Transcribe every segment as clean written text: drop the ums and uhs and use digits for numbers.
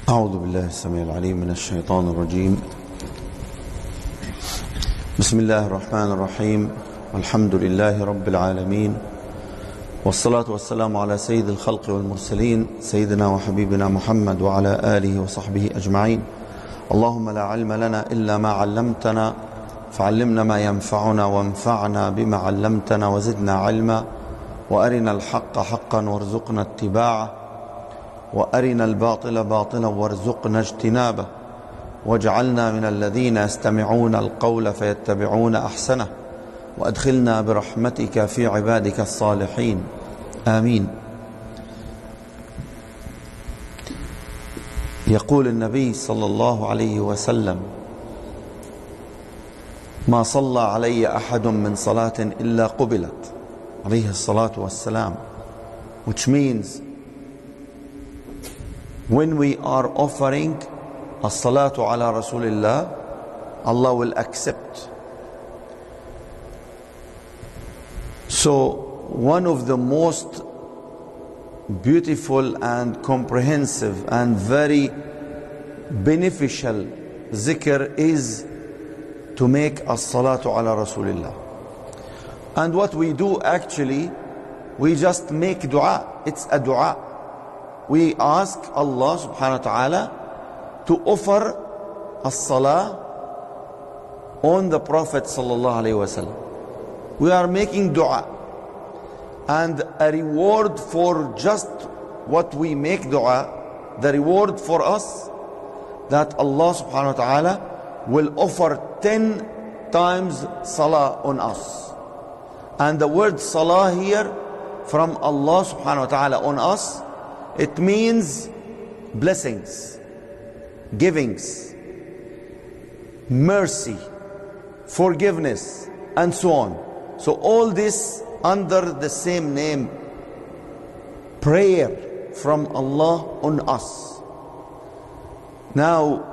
أعوذ بالله السميع العليم من الشيطان الرجيم. بسم الله الرحمن الرحيم. الحمد لله رب العالمين، والصلاة والسلام على سيد الخلق والمرسلين سيدنا وحبيبنا محمد وعلى آله وصحبه أجمعين. اللهم لا علم لنا إلا ما علمتنا فعلمنا ما ينفعنا وانفعنا بما علمتنا وزدنا علما، وأرنا الحق حقا وارزقنا اتباعه، وأرنا الباطل باطلا وارزقنا اجتنابه، واجعلنا من الذين يستمعون القول فيتبعون أحسنه، وأدخلنا برحمتك في عبادك الصالحين، آمين. يقول النبي صلى الله عليه وسلم: ما صلى علي أحد من صلاة إلا قبلت، عليه الصلاة والسلام, which means when we are offering as-salatu ala Rasulillah, Allah will accept. So one of the most beautiful and comprehensive and very beneficial zikr is to make as-salatu ala Rasulillah. And what we do actually, we just make dua. It's a dua. We ask Allah subhanahu wa ta'ala to offer as-salah on the Prophet sallallahu alayhi wa sallam. We are making dua, and a reward for just what we make dua, the reward for us, that Allah subhanahu wa ta'ala will offer 10 times salah on us. And the word salah here from Allah subhanahu wa ta'ala on us, it means blessings, givings, mercy, forgiveness, and so on. So all this under the same name, prayer from Allah on us. Now,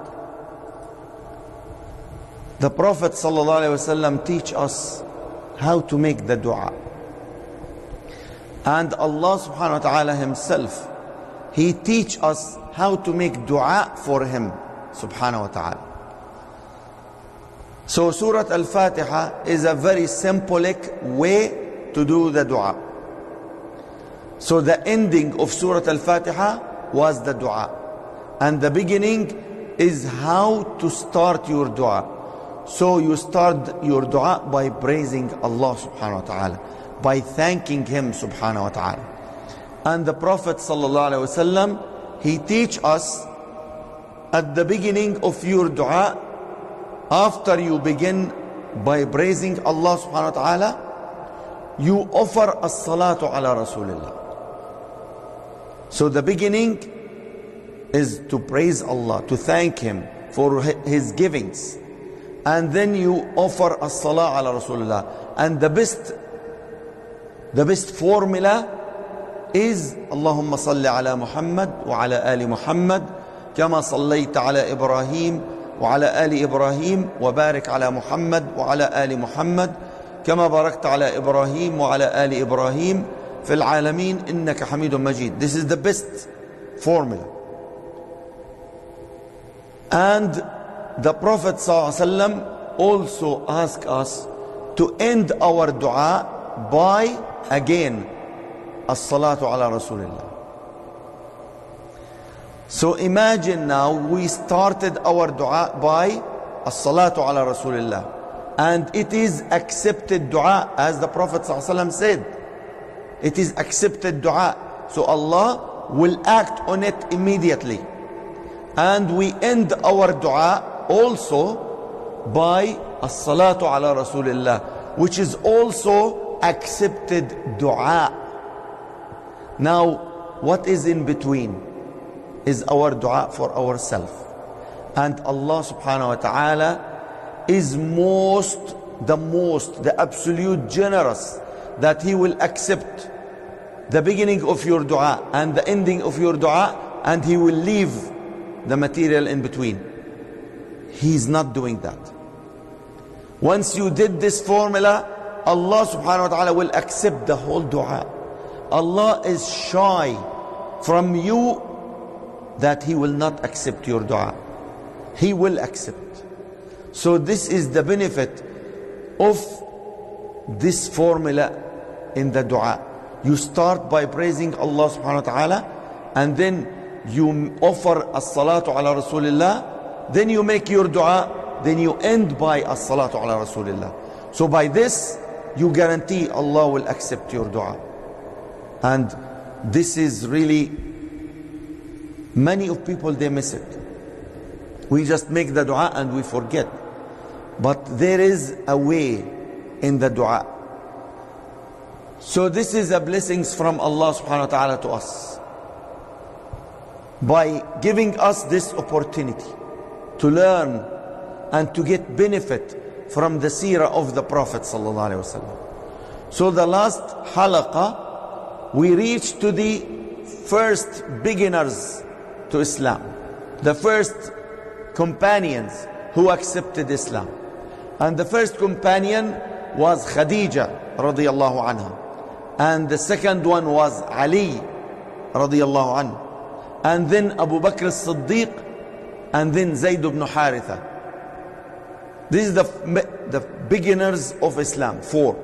the Prophet ﷺ teach us how to make the dua. And Allah subhanahu wa ta'ala himself, He teach us how to make dua for Him subhanahu wa ta'ala. So Surah Al-Fatiha is a very symbolic way to do the dua. So the ending of Surah Al-Fatiha was the dua, and the beginning is how to start your dua. So you start your dua by praising Allah subhanahu wa ta'ala, by thanking Him subhanahu wa ta'ala. And the Prophet sallallahu alaihi wasallam, he teach us at the beginning of your dua, after you begin by praising Allah subhanahu wa ta'ala, you offer as-salatu ala Rasulillah. So the beginning is to praise Allah, to thank Him for His givings. And then you offer as-salah ala Rasulillah. And the best formula is Allahumma salli ala Muhammad wa ala ali Muhammad kama sallayta ala Ibrahim wa ala ali Ibrahim wa barik ala Muhammad wa ala ali Muhammad kama barakta ala Ibrahim wa ala ali Ibrahim fil alamin innaka hamidun majid. This is the best formula. And the Prophet ﷺ also asked us to end our dua by, again, as-salatu ala Rasulillah. So imagine now we started our dua by as-salatu ala Rasulillah, and it is accepted dua, as the Prophet ﷺ said. It is accepted dua. So Allah will act on it immediately. And we end our dua also by as-salatu ala Rasulillah, which is also accepted dua. Now, what is in between is our dua for ourselves. And Allah subhanahu wa ta'ala is the absolute generous, that He will accept the beginning of your dua and the ending of your dua, and He will leave the material in between. He's not doing that. Once you did this formula, Allah subhanahu wa ta'ala will accept the whole dua. Allah is shy from you that He will not accept your dua. He will accept. So this is the benefit of this formula in the dua. You start by praising Allah subhanahu wa ta'ala, and then you offer as-salatu ala Rasulillah, then you make your dua, then you end by as-salatu ala Rasulillah. So by this, you guarantee Allah will accept your dua. And this is really, many of people, they miss it. We just make the dua and we forget. But there is a way in the dua. So this is a blessings from Allah subhanahu wa ta'ala to us, by giving us this opportunity to learn and to get benefit from the seerah of the Prophet sallallahu alaihi wasallam. So the last halaqah, we reached to the first beginners to Islam, the first companions who accepted Islam. And the first companion was Khadija radiyallahu anha, and the second one was Ali radiyallahu anhu, and then Abu Bakr as-Siddiq, and then Zayd ibn Haritha. This is the beginners of Islam, 4.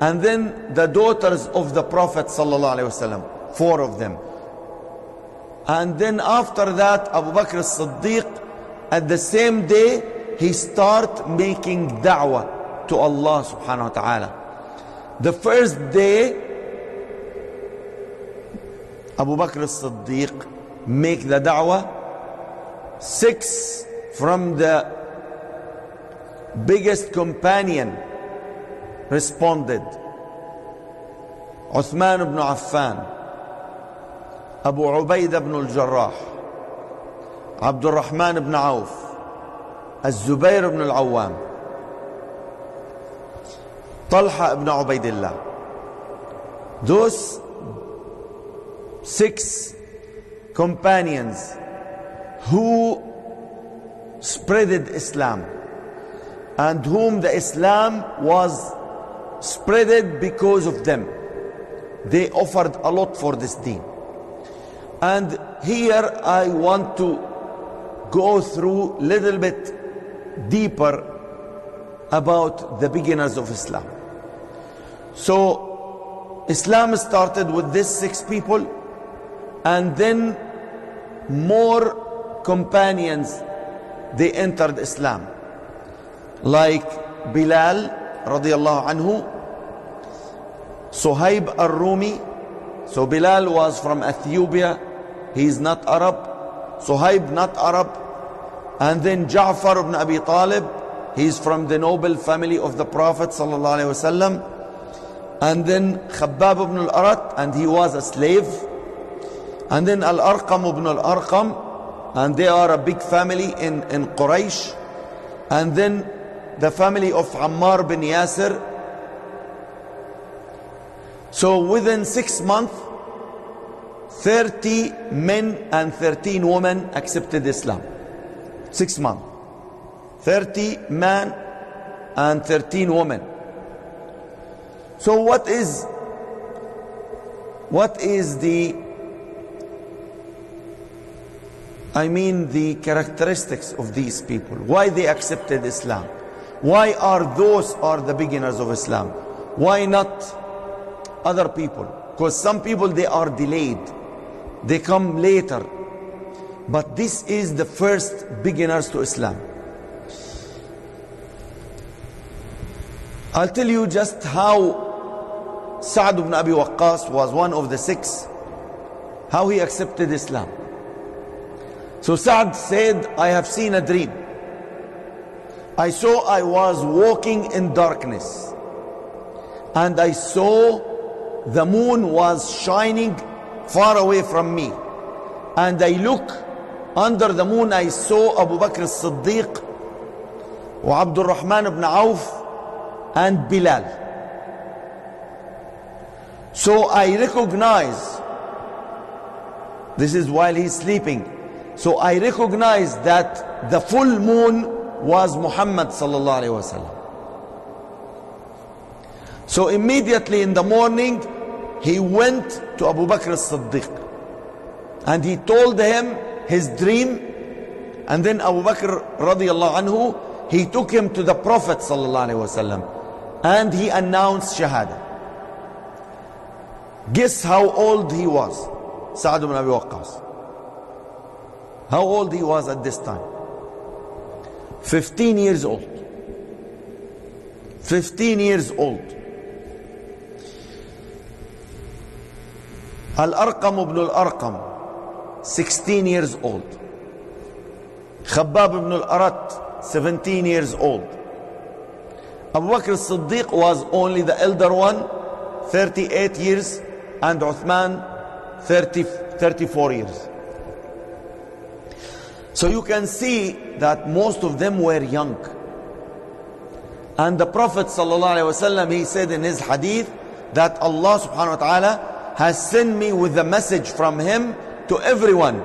And then the daughters of the Prophet sallallahu alaihi wasallam, 4 of them. And then after that, Abu Bakr as-Siddiq, at the same day, he start making da'wah to Allah subhanahu wa ta'ala. The first day, Abu Bakr as-Siddiq make the da'wah. 6 from the biggest companion responded. Uthman ibn Affan, Abu Ubaidah ibn al-Jarrah, Abdul Rahman ibn Auf, Zubayr ibn al-Awwam, Talha ibn Ubaidillah. Those 6 companions who spreaded Islam, and whom the Islam was spreaded because of them. They offered a lot for this deen. And here I want to go through a little bit deeper about the beginners of Islam. So Islam started with these 6 people, and then more companions, they entered Islam, like Bilal radiyallahu anhu, Suhaib al-Rumi. So Bilal was from Ethiopia, he is not Arab. Suhaib not Arab. And then Ja'far ibn Abi Talib, he is from the noble family of the Prophet sallallahu alaihi wasallam. And then Khabbab ibn al-Arat, and he was a slave. And then Al-Arqam ibn al-Arqam, and they are a big family in Quraysh. And then the family of Ammar bin Yasir. So within 6 months, 30 men and 13 women accepted Islam. 6 months. 30 men and 13 women. So what is the characteristics of these people? Why they accepted Islam? Why are those the beginners of Islam? Why not other people? Because some people, they are delayed. They come later. But this is the first beginners to Islam. I'll tell you just how Sa'd ibn Abi Waqqas was one of the 6, how he accepted Islam. So Sa'd said, I have seen a dream. I saw I was walking in darkness, and I saw the moon was shining far away from me, and I look under the moon, I saw Abu Bakr as-Siddiq wa Abdul Rahman ibn Auf and Bilal. So I recognize, this is while he's sleeping, so I recognize that the full moon was Muhammad sallallahu alaihi wasallam. So immediately in the morning, he went to Abu Bakr as-Siddiq, and he told him his dream, and then Abu Bakr radiallahu anhu, he took him to the Prophet sallallahu alaihi wasallam, and he announced Shahada. Guess how old he was, Sa'd ibn Abi Waqqas. How old he was at this time? 15 years old. 15 years old. Al-Arqam ibn al-Arqam, 16 years old. Khabbab ibn al-Arat, 17 years old. Abu Bakr as-Siddiq was only the elder one, 38 years, and Uthman 34 years. So you can see that most of them were young. And the Prophet ﷺ, he said in his hadith that Allah subhanahu wa ta'ala has sent me with a message from him to everyone.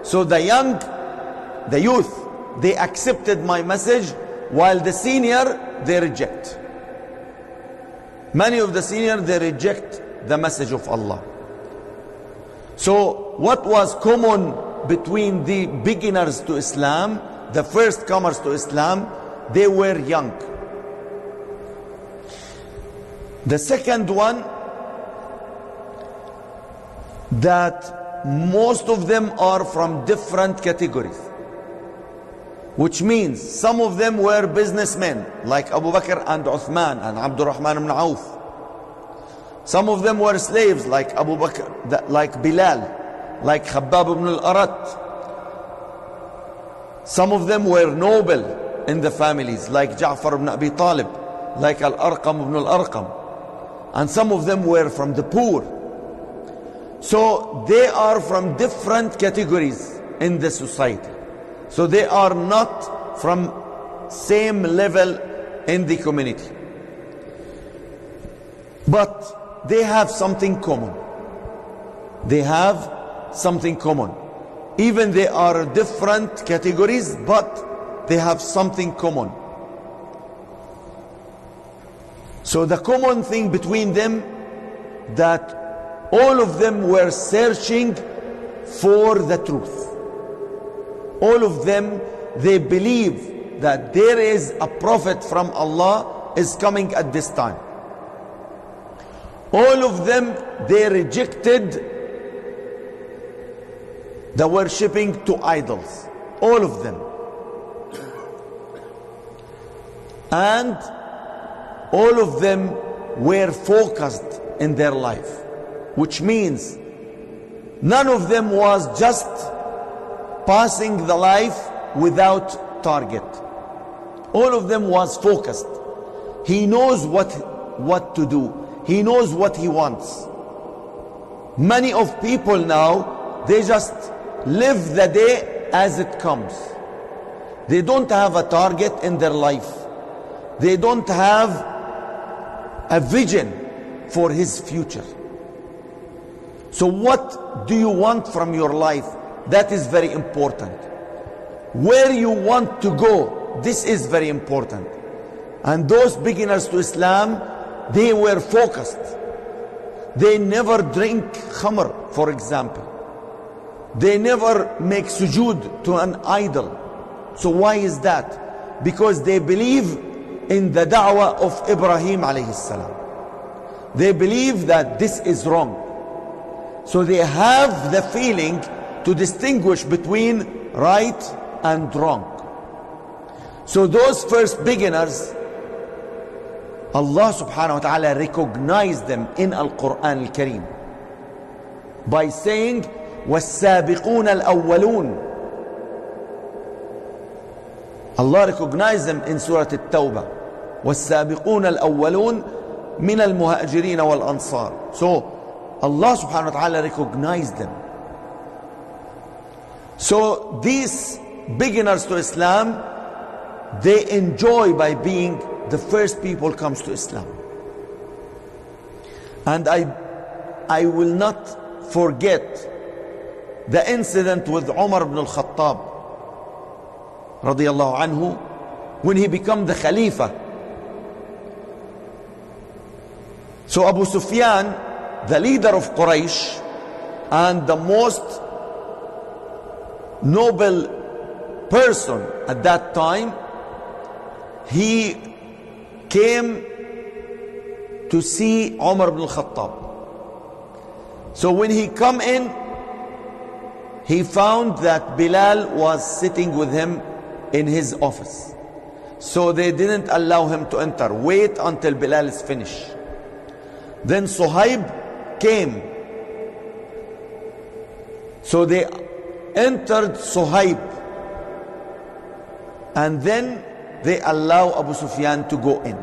So the youth, they accepted my message, while the senior, they reject. Many of the senior, they reject the message of Allah. So what was common between the beginners to Islam, the first comers to Islam? They were young. The second one, that most of them are from different categories, which means some of them were businessmen like Abu Bakr and Uthman and Abdurrahman ibn Auf. Some of them were slaves like Abu Bakr, like Bilal, like Khabbab ibn al-Arat. Some of them were noble in the families like Ja'far ibn Abi Talib, like Al-Arqam ibn al-Arqam. And some of them were from the poor. So they are from different categories in the society. So they are not from same level in the community. But they have something common. They have something common. Even they are different categories, but they have something common. So the common thing between them, that all of them were searching for the truth. All of them, they believe that there is a prophet from Allah is coming at this time. All of them, they rejected the worshipping to idols. All of them. And all of them were focused in their life, which means none of them was just passing the life without target. All of them was focused. He knows what to do. He knows what he wants. Many of people now, they just live the day as it comes. They don't have a target in their life. They don't have a vision for his future. So what do you want from your life? That is very important. Where you want to go, this is very important. And those beginners to Islam, they were focused. They never drink khamr, for example. They never make sujood to an idol. So why is that? Because they believe in the da'wah of Ibrahim alayhi salam. They believe that this is wrong. So they have the feeling to distinguish between right and wrong. So those first beginners, Allah subhanahu wa ta'ala recognized them in Al-Quran Al-Kareem by saying, وَالسَّابِقُونَ الْأَوَّلُونَ. Allah recognized them in Surah At-Tawbah. وَالسَّابِقُونَ الْأَوَّلُونَ مِنَ الْمُهَاجِرِينَ وَالْأَنصَارِ. So Allah subhanahu wa ta'ala recognized them. So these beginners to Islam, they enjoy by being the first people comes to Islam. And I will not forget the incident with Umar ibn al-Khattab radiyallahu anhu, when he became the Khalifa. So Abu Sufyan, the leader of Quraysh and the most noble person at that time, he came to see Umar ibn al-Khattab. So when he come in, he found that Bilal was sitting with him in his office. So they didn't allow him to enter. Wait until Bilal is finished. Then Suhaib came. So they entered Suhaib. And then they allow Abu Sufyan to go in.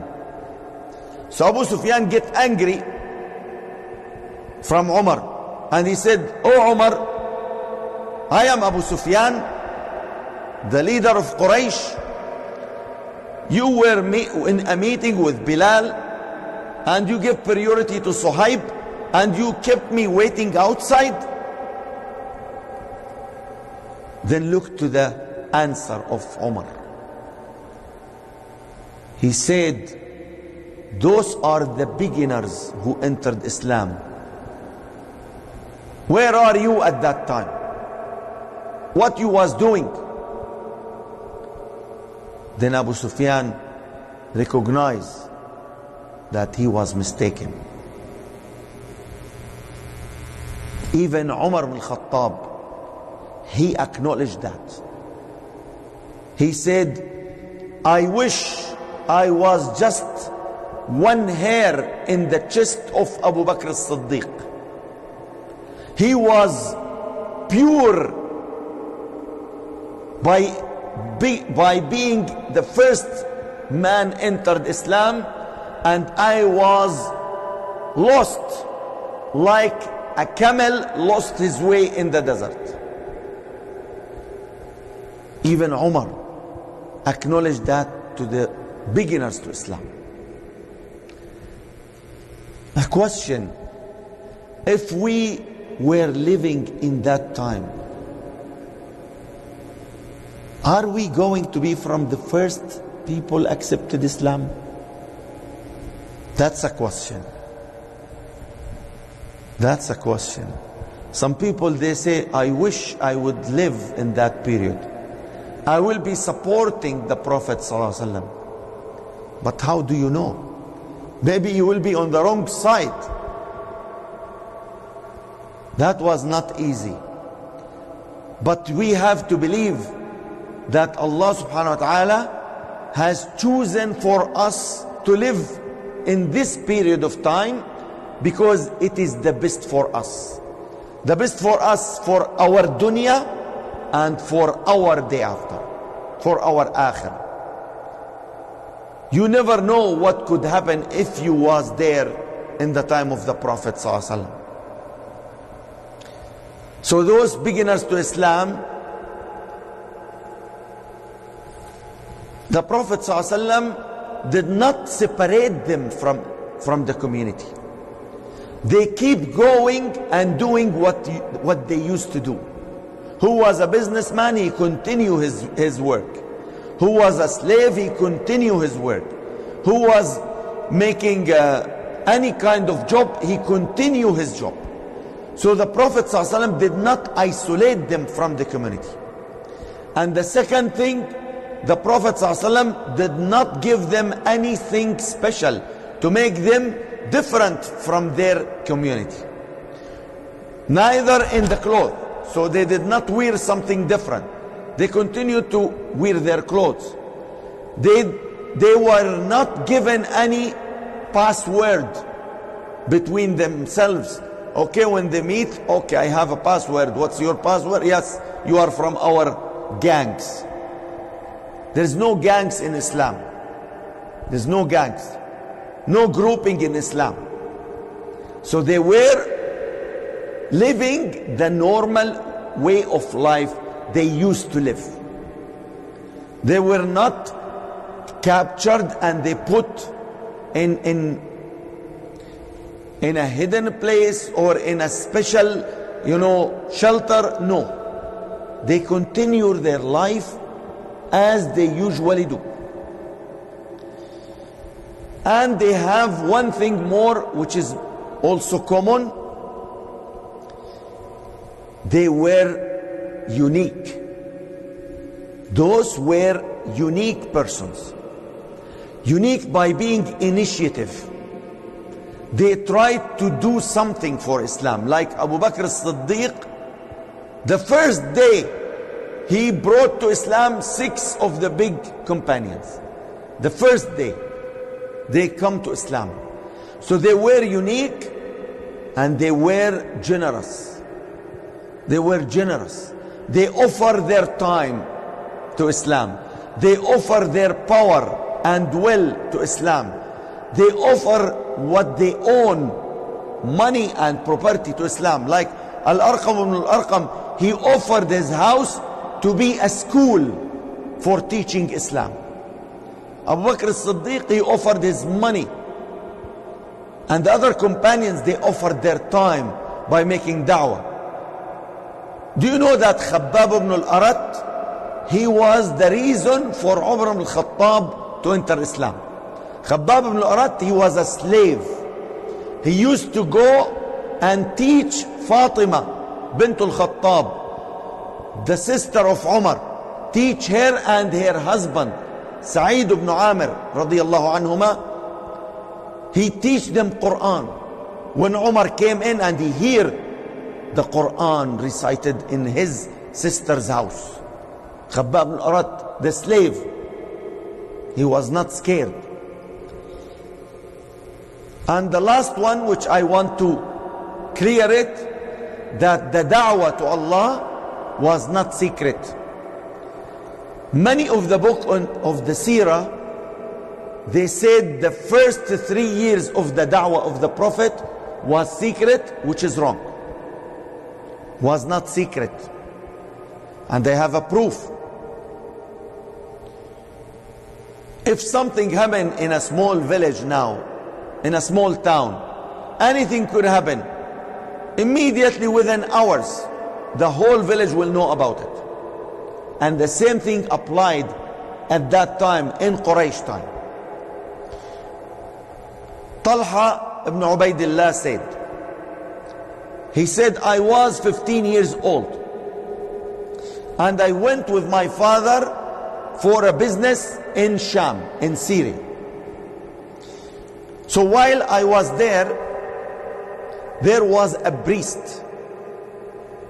So Abu Sufyan get angry from Umar. And he said, "Oh Umar, I am Abu Sufyan, the leader of Quraysh. You were in a meeting with Bilal and you gave priority to Suhaib and you kept me waiting outside." Then look to the answer of Umar. He said, "Those are the beginners who entered Islam. Where are you at that time? What you was doing?" Then Abu Sufyan recognized that he was mistaken. Even Umar ibn Khattab, he acknowledged that. He said, "I wish I was just one hair in the chest of Abu Bakr as-Siddiq. He was pure by being the first man entered Islam, and I was lost like a camel lost his way in the desert." Even Umar acknowledged that to the beginners to Islam. A question: if we were living in that time, are we going to be from the first people accepted Islam? That's a question. That's a question. Some people, they say, "I wish I would live in that period. I will be supporting the Prophet ﷺ." But how do you know? Maybe you will be on the wrong side. That was not easy. But we have to believe that Allah subhanahu wa ta'ala has chosen for us to live in this period of time because it is the best for us. The best for us, for our dunya and for our day after, for our akhirah. You never know what could happen if you was there in the time of the Prophet ﷺ. So those beginners to Islam, the Prophet ﷺ did not separate them from the community. They keep going and doing what they used to do. Who was a businessman, he continued his work. Who was a slave, he continued his work. Who was making any kind of job, he continued his job. So the Prophet ﷺ did not isolate them from the community. And the second thing, the Prophet ﷺ did not give them anything special to make them different from their community. Neither in the clothes. So they did not wear something different. They continued to wear their clothes. They were not given any password between themselves. Okay, when they meet, okay, I have a password. What's your password? Yes, you are from our gangs. There's no gangs in Islam. There's no gangs. No grouping in Islam. So they were living the normal way of life they used to live. They were not captured and they put in a hidden place or in a special, shelter. No. They continue their life as they usually do. And they have one thing more which is also common. They were unique. Those were unique persons. Unique by being initiative. They tried to do something for Islam. Like Abu Bakr as-Siddiq, the first day he brought to Islam 6 of the big companions. The first day they come to Islam. So they were unique and they were generous. They were generous. They offer their time to Islam. They offer their power and will to Islam. They offer what they own, money and property to Islam. Like Al-Arqam ibn Al-Arqam, he offered his house to be a school for teaching Islam. Abu Bakr as-Siddiq, he offered his money. And the other companions, they offered their time by making da'wah. Do you know that Khabbab ibn al-Arat, he was the reason for Umar ibn al-Khattab to enter Islam. Khabbab ibn al-Arat, he was a slave. He used to go and teach Fatima bint al-Khattab, the sister of Umar, teach her and her husband Sa'id ibn Amir radiyallahu anhuma. He teach them Quran. When Umar came in and he heard the Quran recited in his sister's house, Khabbab al-Arat, the slave, he was not scared. And the last one which I want to clear it, that the da'wah to Allah was not secret. Many of the book of the Seerah, they said the first 3 years of the da'wah of the Prophet was secret, which is wrong. Was not secret. And they have a proof. If something happened in a small village now, in a small town, anything could happen. Immediately within hours, the whole village will know about it. And the same thing applied at that time in Quraysh time. Talha ibn Ubaidillah said, he said, I was 15 years old and I went with my father for a business in Sham, in Syria. So while I was there was a priest.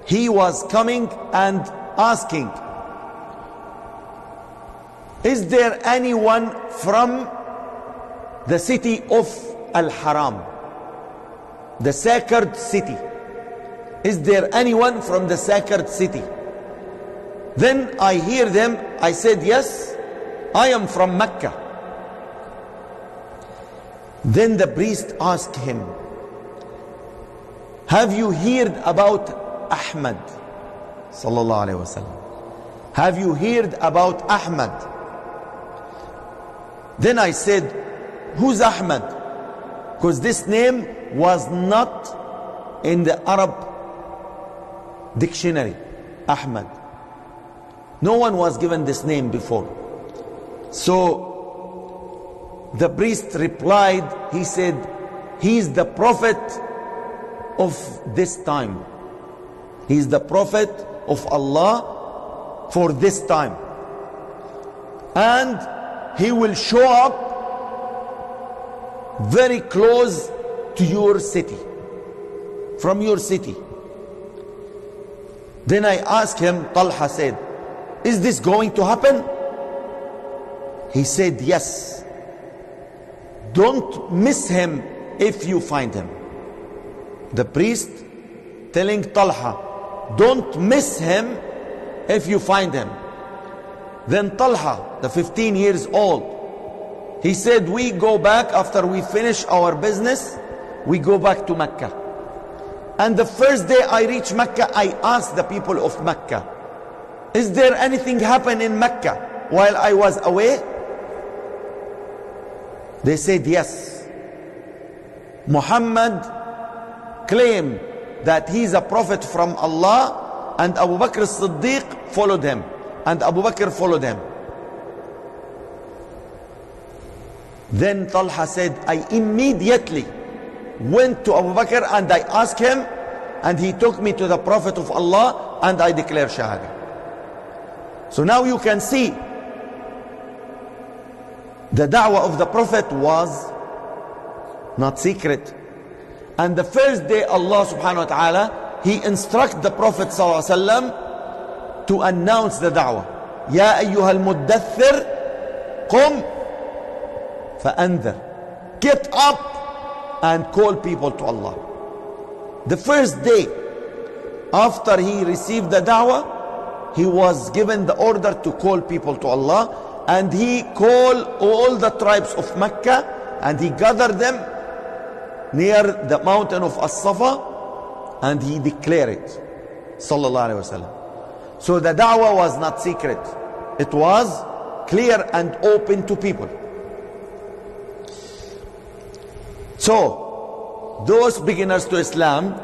He was coming and asking, is there anyone from the city of Al-Haram, the sacred city? Is there anyone from the sacred city? Then I hear them, I said, yes, I am from Mecca. Then the priest asked him, have you heard about Ahmad? Sallallahu Alaihi Wasallam. Have you heard about Ahmad? Then I said, who's Ahmad? Because this name was not in the Arab dictionary. Ahmad. No one was given this name before. So the priest replied, he said, he's the prophet of this time. He's the prophet of Allah for this time. And he will show up very close to your city, from your city. Then I asked him, Talha said, is this going to happen? He said, yes. Don't miss him if you find him. The priest telling Talha, don't miss him if you find him. Then Talha, the 15 years old, he said, we go back after we finish our business, we go back to Mecca. And the first day I reached Mecca, I asked the people of Mecca, is there anything happen in Mecca while I was away? They said yes. Muhammad claimed that he's a prophet from Allah, and Abu Bakr as-Siddiq followed him, and Abu Bakr followed him. Then Talha said, I immediately went to Abu Bakr and I asked him, and he took me to the Prophet of Allah and I declared Shahada. So now you can see the da'wah of the Prophet was not secret. And the first day Allah subhanahu wa ta'ala, He instructed the Prophet sallallahu alaihi wasallam to announce the da'wah. Ya ayyuhal muddathir, qum fa'andhir. Get up and call people to Allah. The first day after he received the da'wah, he was given the order to call people to Allah, and he called all the tribes of Mecca and he gathered them near the mountain of As-Safa and he declared it, sallallahu alaihi wasallam. So the da'wah was not secret, it was clear and open to people. So those beginners to Islam,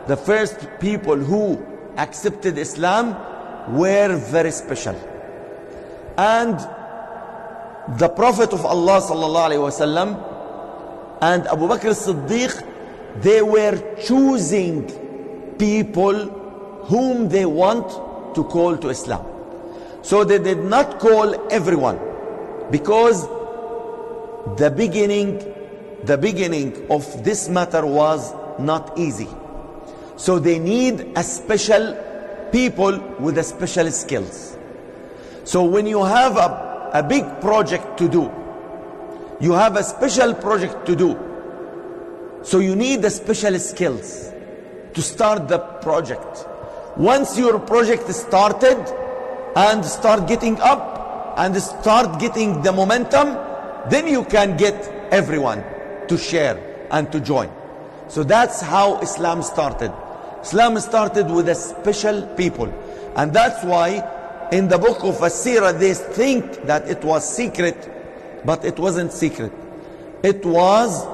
the first people who accepted Islam, were very special. And the Prophet of Allah sallallahu alaihi wasallam and Abu Bakr as-Siddiq, they were choosing people whom they want to call to Islam. So they did not call everyone, because the beginning of this matter was not easy. So they need a special people with a special skills. So when you have a big project to do, you have a special project to do, so you need the special skills to start the project. Once your project is started and start getting up and start getting the momentum, then you can get everyone to share and to join. So that's how Islam started. Islam started with a special people, and that's why in the book of Seerah they think that it was secret, but it wasn't secret. It was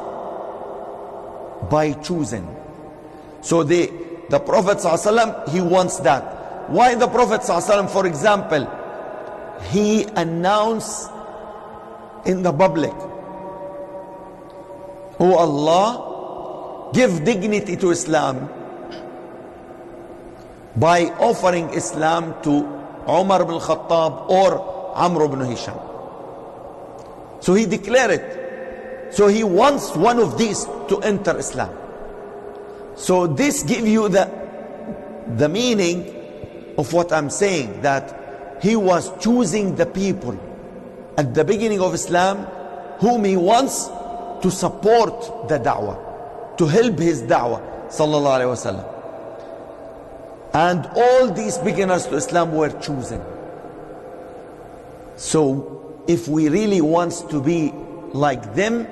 by choosing. So the Prophet ﷺ, he wants that. Why the Prophet ﷺ, for example, he announced in the public, "Oh Allah, give dignity to Islam," by offering Islam to Umar ibn Khattab or Amr ibn Hisham. So he declared it. So he wants one of these to enter Islam. So this gives you the meaning of what I'm saying, that he was choosing the people at the beginning of Islam whom he wants to support the da'wah, to help his da'wah, sallallahu alaihi wasallam. And all these beginners to Islam were chosen. So if we really want to be like them,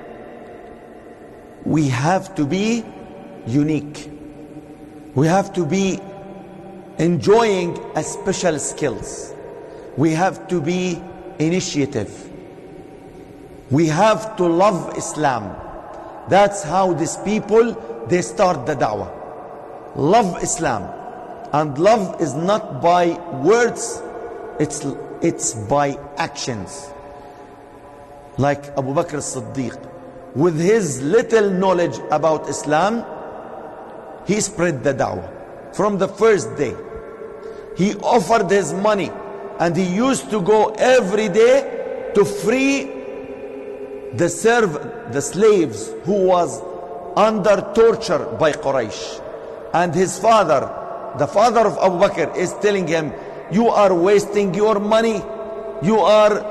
we have to be unique. We have to be enjoying a special skills. We have to be initiative. We have to love Islam. That's how these people, they start the da'wah. Love Islam. And love is not by words, it's by actions. Like Abu Bakr as-Siddiq, with his little knowledge about Islam, he spread the da'wah from the first day. He offered his money, and he used to go every day to free the slaves who was under torture by Quraysh. And his father, the father of Abu Bakr, is telling him, "You are wasting your money. You are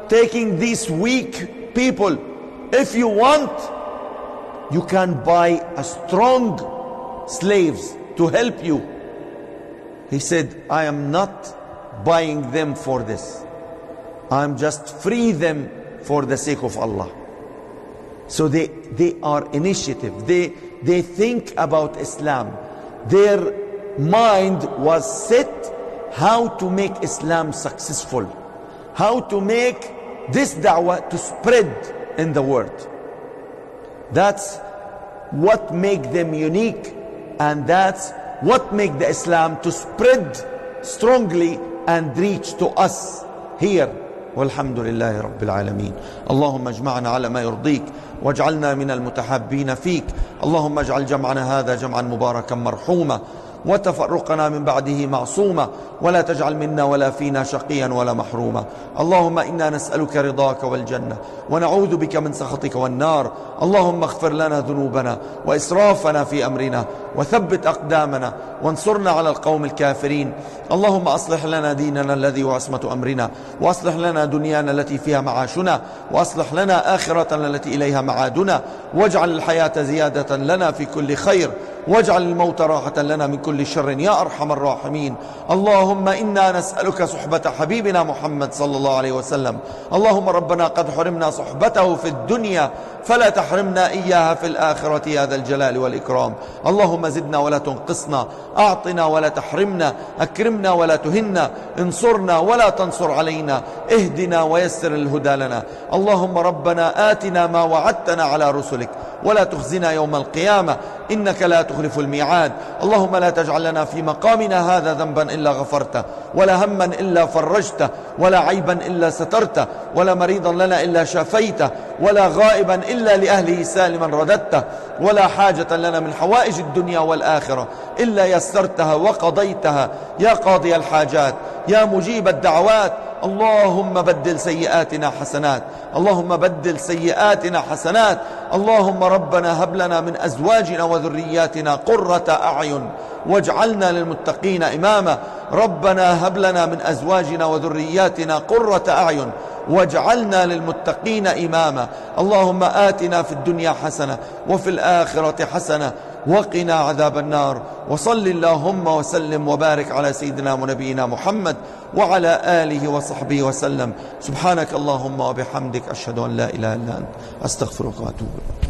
taking these weak people. If you want, you can buy a strong slaves to help you." He said, "I am not buying them for this. I'm just free them for the sake of Allah." So they are initiative. They think about Islam. Their mind was set how to make Islam successful, how to make this da'wah to spread in the world. That's what makes them unique, and that's what makes the Islam to spread strongly and reach to us here. والحمد لله رب العالمين. اللهم اجمعنا على ما يرضيك واجعلنا من المتحابين فيك. اللهم اجعل جمعنا هذا جمعا مباركا مرحوما وتفرقنا من بعده معصوما، ولا تجعل منا ولا فينا شقيا ولا محروما. اللهم إنا نسألك رضاك والجنة، ونعوذ بك من سخطك والنار. اللهم اغفر لنا ذنوبنا وإسرافنا في أمرنا، وثبت أقدامنا، وانصرنا على القوم الكافرين. اللهم أصلح لنا ديننا الذي هو عصمة أمرنا، وأصلح لنا دنيانا التي فيها معاشنا، وأصلح لنا آخرتنا التي إليها معادنا، واجعل الحياة زيادة لنا في كل خير، واجعل الموت راحة لنا من كل شر يا أرحم الراحمين. اللهم إنا نسألك صحبة حبيبنا محمد صلى الله عليه وسلم. اللهم ربنا قد حرمنا صحبته في الدنيا، فلا تحرمنا إياها في الآخرة يا ذا الجلال والإكرام. اللهم زدنا ولا تنقصنا، أعطنا ولا تحرمنا، أكرمنا ولا تهنا، انصرنا ولا تنصر علينا، اهدنا ويسر الهدى لنا. اللهم ربنا آتنا ما وعدتنا على رسلك، ولا تخزنا يوم القيامة، إنك لا تخلف الميعاد. اللهم لا تجعل لنا في مقامنا هذا ذنبا إلا غفرته، ولا هما إلا فرجته، ولا عيبا إلا سترته، ولا مريضا لنا إلا شافيته، ولا غائبا إلا لأهله سالما رددته، ولا حاجة لنا من حوائج الدنيا والآخرة إلا يسرتها وقضيتها يا قاضي الحاجات يا مجيب الدعوات. اللهم بدل سيئاتنا حسنات، اللهم بدل سيئاتنا حسنات. اللهم ربنا هب لنا من أزواجنا وذرياتنا قرة أعين واجعلنا للمتقين إماما. ربنا هب لنا من أزواجنا وذرياتنا قرة أعين واجعلنا للمتقين إماما. اللهم آتنا في الدنيا حسنة وفي الآخرة حسنة وقنا عذاب النار. وصل اللهم وسلم وبارك على سيدنا ونبينا محمد وعلى آله وصحبه وسلم. سبحانك اللهم وبحمدك، أشهد أن لا إله إلا أنت، أستغفرك وأتوب إليك.